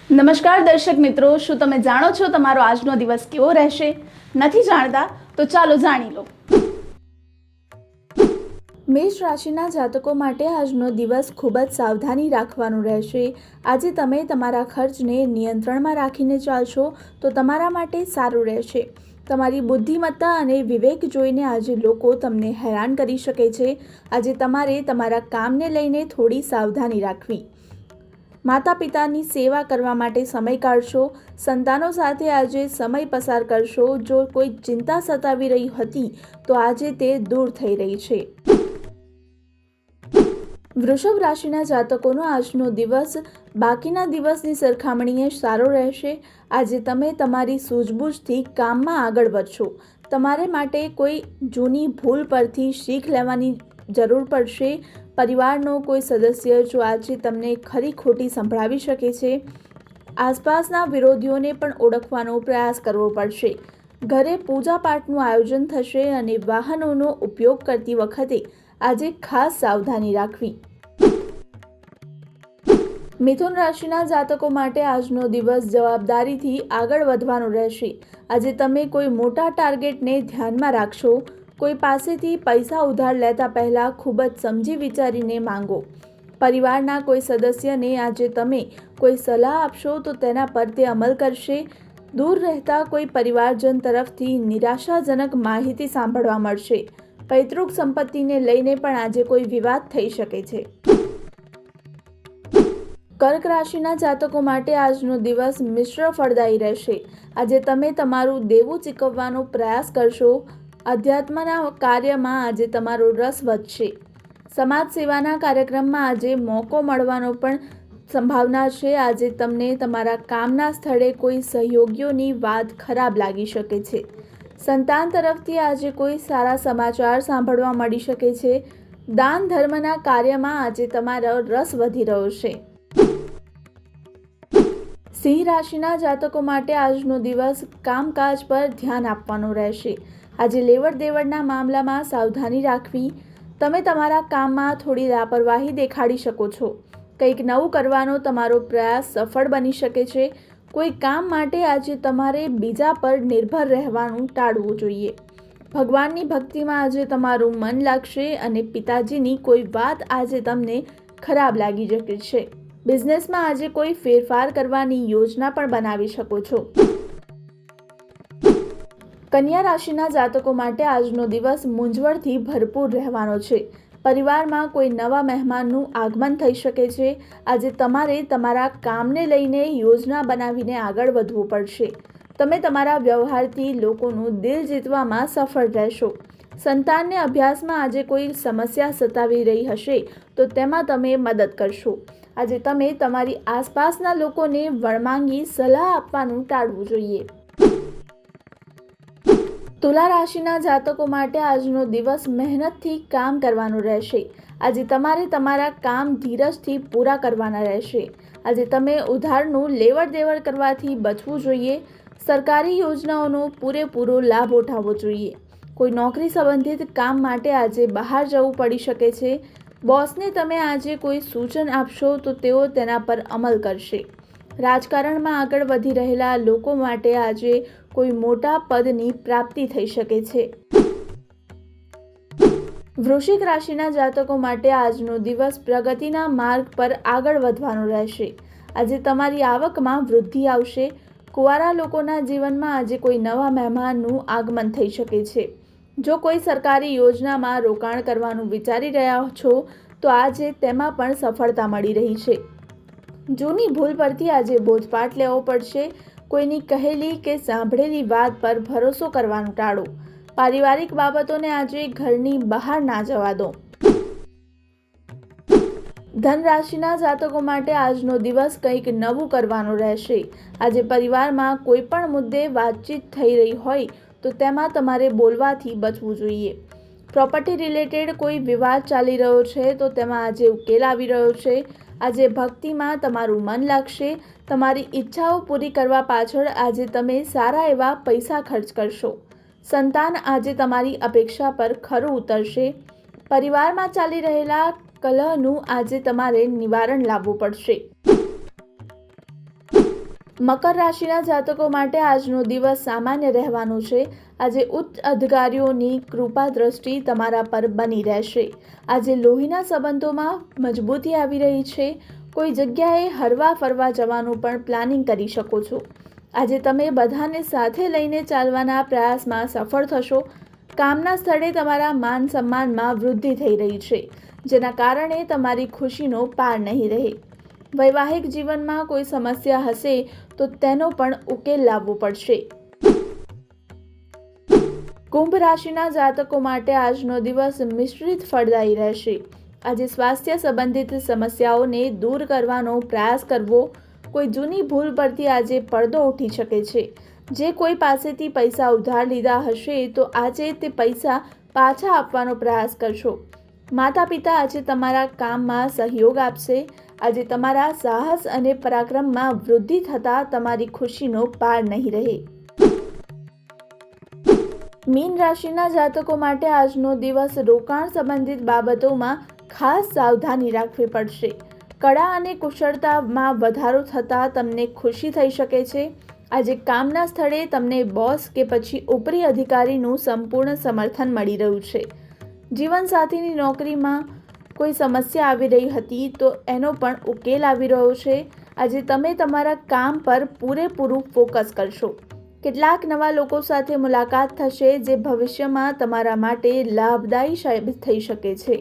નમસ્કાર દર્શક મિત્રો, શું તમે જાણો છો તમારો આજનો દિવસ કેવો રહેશે? નથી જાણતા તો ચાલો જાણી લો. મેષ રાશિના જાતકો માટે આજનો દિવસ ખૂબ જ સાવધાની રાખવાનું રહેશે. આજે તમે તમારા ખર્ચને નિયંત્રણમાં રાખીને ચાલશો તો તમારા માટે સારું રહેશે. તમારી બુદ્ધિમત્તા અને વિવેક જોઈને આજે લોકો તમને હેરાન કરી શકે છે. આજે તમારે તમારા કામને લઈને થોડી સાવધાની રાખવી. માતા પિતાની સેવા કરવા માટે સમય કાઢશો. સંતાનો સાથે આજે સમય પસાર કરશો. જો કોઈ ચિંતા સતાવી રહી હતી તો આજે તે દૂર થઈ રહી છે. વૃષભ રાશિના જાતકોનો આજનો દિવસ બાકીના દિવસની સરખામણીએ સારો રહેશે. આજે તમે તમારી સૂઝબૂછથી કામમાં આગળ વધશો. તમારે માટે કોઈ જૂની ભૂલ પરથી શીખ લેવાની જરૂર પડશે. પરિવારનો કોઈ સદસ્ય જો આજે તમને ખરી ખોટી સંભળાવી શકે છે. આસપાસના વિરોધીઓને પણ ઓળખવાનો પ્રયાસ કરવો પડશે. ઘરે પૂજાપાઠનું આયોજન થશે અને વાહનોનો ઉપયોગ કરતી વખતે આજે ખાસ સાવધાની રાખવી. મિથુન રાશિના જાતકો માટે આજનો દિવસ જવાબદારીથી આગળ વધવાનો રહેશે. આજે તમે કોઈ મોટા ટાર્ગેટને ધ્યાનમાં રાખશો. કોઈ પાસેથી પૈસા ઉધાર લેતા પહેલાં ખૂબ જ સમજી વિચારીને માંગો. પરિવારના કોઈ સદસ્યને આજે તમે કોઈ સલાહ આપશો તો તેના પર તે અમલ કરશે. દૂર રહેતા કોઈ પરિવારજન તરફથી નિરાશાજનક માહિતી સાંભળવા મળશે. પૈતૃક સંપત્તિને લઈને પણ આજે કોઈ વિવાદ થઈ શકે છે. કર્ક રાશિના જાતકો માટે આજનો દિવસ મિશ્ર ફળદાયી રહેશે. આજે તમે તમારું દેવું ચૂકવવાનો પ્રયાસ કરશો. અધ્યાત્મના કાર્યમાં આજે તમારો રસ વધશે. સમાજ સેવાના કાર્યક્રમમાં આજે મોકો મળવાનો પણ સંભાવના છે. આજે તમને તમારા કામના સ્થળે કોઈ સહયોગીઓની વાત ખરાબ લાગી શકે છે. સંતાન તરફથી આજે કોઈ સારા સમાચાર સાંભળવા મળી શકે છે. દાન ધર્મના કાર્યમાં આજે તમારો રસ વધી રહ્યો છે. સિંહ રાશિના જાતકો માટે આજનો દિવસ કામકાજ પર ધ્યાન આપવાનું રહેશે. આજે લેવડ દેવડના મામલામાં સાવધાની રાખવી. તમે તમારા કામમાં થોડી લાપરવાહી દેખાડી શકો છો. કંઈક નવું કરવાનો તમારો પ્રયાસ સફળ બની શકે છે. કોઈ કામ માટે આજે તમારે બીજા પર નિર્ભર રહેવાનું ટાળવું જોઈએ. ભગવાનની ભક્તિમાં આજે તમારું મન લાગશે અને પિતાજીની કોઈ વાત આજે તમને ખરાબ લાગી શકે છે. બિઝનેસમાં આજે કોઈ ફેરફાર કરવાની યોજના પણ બનાવી શકો છો. કન્યા રાશિના જાતકો માટે આજનો દિવસ મૂંઝવણથી ભરપૂર રહેવાનો છે. પરિવારમાં કોઈ નવા મહેમાનનું આગમન થઈ શકે છે. આજે તમારે તમારા કામને લઈને યોજના બનાવીને આગળ વધવું પડશે. તમે તમારા વ્યવહારથી લોકોનું દિલ જીતવામાં સફળ રહેશો. સંતાનને અભ્યાસમાં આજે કોઈ સમસ્યા સતાવી રહી હશે તો તેમાં તમે મદદ કરશો. આજે તમે તમારી આસપાસના લોકોને વણમાંગી સલાહ આપવાનું ટાળવું જોઈએ. તુલા રાશિના જાતકો માટે આજનો દિવસ મહેનતથી કામ કરવાનું રહેશે. આજે તમારે તમારા કામ ધીરજથી પૂરા કરવાના રહેશે. આજે તમે ઉધારનું લેવડ દેવડ કરવાથી બચવું જોઈએ. સરકારી યોજનાઓનો પૂરેપૂરો લાભ ઉઠાવવો જોઈએ. કોઈ નોકરી સંબંધિત કામ માટે આજે બહાર જવું પડી શકે છે. બોસને તમે આજે કોઈ સૂચન આપશો તો તેઓ તેના પર અમલ કરશે. રાજકારણમાં આગળ વધી રહેલા લોકો માટે આજે કોઈ મોટા પદની પ્રાપ્તિ થઈ શકે છે. વૃશ્ચિક રાશિના જાતકો માટે આજનો દિવસ પ્રગતિના માર્ગ પર આગળ વધવાનો રહેશે. આજે તમારી આવકમાં વૃદ્ધિ આવશે. કુંવારા લોકોના જીવનમાં આજે કોઈ નવા મહેમાનનું આગમન થઈ શકે છે. જો કોઈ સરકારી યોજનામાં રોકાણ કરવાનું વિચારી રહ્યા છો તો આજે તેમાં પણ સફળતા મળી રહી છે. જૂની ભૂલ પરથી આજે બોધપાઠ લેવો પડશે. કોઈની કહેલી કે સાંભળેલી વાત પર ભરોસો કરવાનું ટાળો. પારિવારિક બાબતોને આજે ઘરની બહાર ના જવા દો. ધન રાશિના જાતકો માટે આજનો દિવસ કંઈક નવું કરવાનો રહેશે. આજે પરિવારમાં કોઈ પણ મુદ્દે વાતચીત થઈ રહી હોય તો તેમાં તમારે બોલવાથી બચવું જોઈએ. પ્રોપર્ટી રિલેટેડ કોઈ વિવાદ ચાલી રહ્યો છે તો તેમાં આજે ઉકેલ આવી રહ્યો છે. આજે ભક્તિમાં તમારું મન લાગશે. તમારી ઈચ્છાઓ પૂરી કરવા પાછળ આજે તમે સારા એવા પૈસા ખર્ચ કરશો. સંતાન આજે તમારી અપેક્ષા પર ખરું ઉતરશે. પરિવારમાં ચાલી રહેલા કલહનું આજે તમારે નિવારણ લાવવું પડશે. મકર રાશિના જાતકો માટે આજનો દિવસ સામાન્ય રહેવાનો છે. આજે ઉચ્ચ અધિકારીઓની કૃપા દ્રષ્ટિ તમારા પર બની રહેશે. આજે લોહીના સંબંધોમાં મજબૂતી આવી રહી છે. કોઈ જગ્યાએ હરવા ફરવા જવાનું પણ પ્લાનિંગ કરી શકો છો. આજે તમે બધાને સાથે લઈને ચાલવાના પ્રયાસમાં સફળ થશો. કામના સ્થળે તમારા માન સન્માનમાં વૃદ્ધિ થઈ રહી છે, જેના કારણે તમારી ખુશીનો પાર નહીં રહે. વૈવાહિક જીવનમાં કોઈ સમસ્યા હશે તો તેનો પણ ઉકેલ લાવવો પડશે. કુંભ રાશિના જાતકો માટે આજનો દિવસ મિશ્રિત ફળદાયી રહેશે. આજે સ્વાસ્થ્ય સંબંધિત સમસ્યાઓને દૂર કરવાનો પ્રયાસ કરવો. કોઈ જૂની ભૂલ પરથી આજે પડદો ઉઠી શકે છે. જે કોઈ પાસેથી પૈસા ઉધાર લીધા હશે તો આજે તે પૈસા પાછા આપવાનો પ્રયાસ કરશો. માતા પિતા આજે તમારા કામમાં સહયોગ આપશે. આજે તમારા સાહસ અને પરાક્રમમાં વૃદ્ધિ થતાં તમારી ખુશીનો પાર નહીં રહે. મીન રાશિના જાતકો માટે આજનો દિવસ રોકાણ સંબંધિત બાબતોમાં ખાસ સાવધાની રાખવી પડશે. કળા અને કુશળતામાં વધારો થતાં તમને ખુશી થઈ શકે છે. આજે કામના સ્થળે તમને બોસ કે પછી ઉપરી અધિકારીનું સંપૂર્ણ સમર્થન મળી રહ્યું છે. જીવનસાથીની નોકરીમાં કોઈ સમસ્યા આવી રહી હતી તો એનો પણ ઉકેલ આવી રહ્યો છે. આજે તમે તમારા કામ પર પૂરેપૂરું ફોકસ કરશો. કેટલાક નવા લોકો સાથે મુલાકાત થશે જે ભવિષ્યમાં તમારા માટે લાભદાયી સાબિત થઈ શકે છે.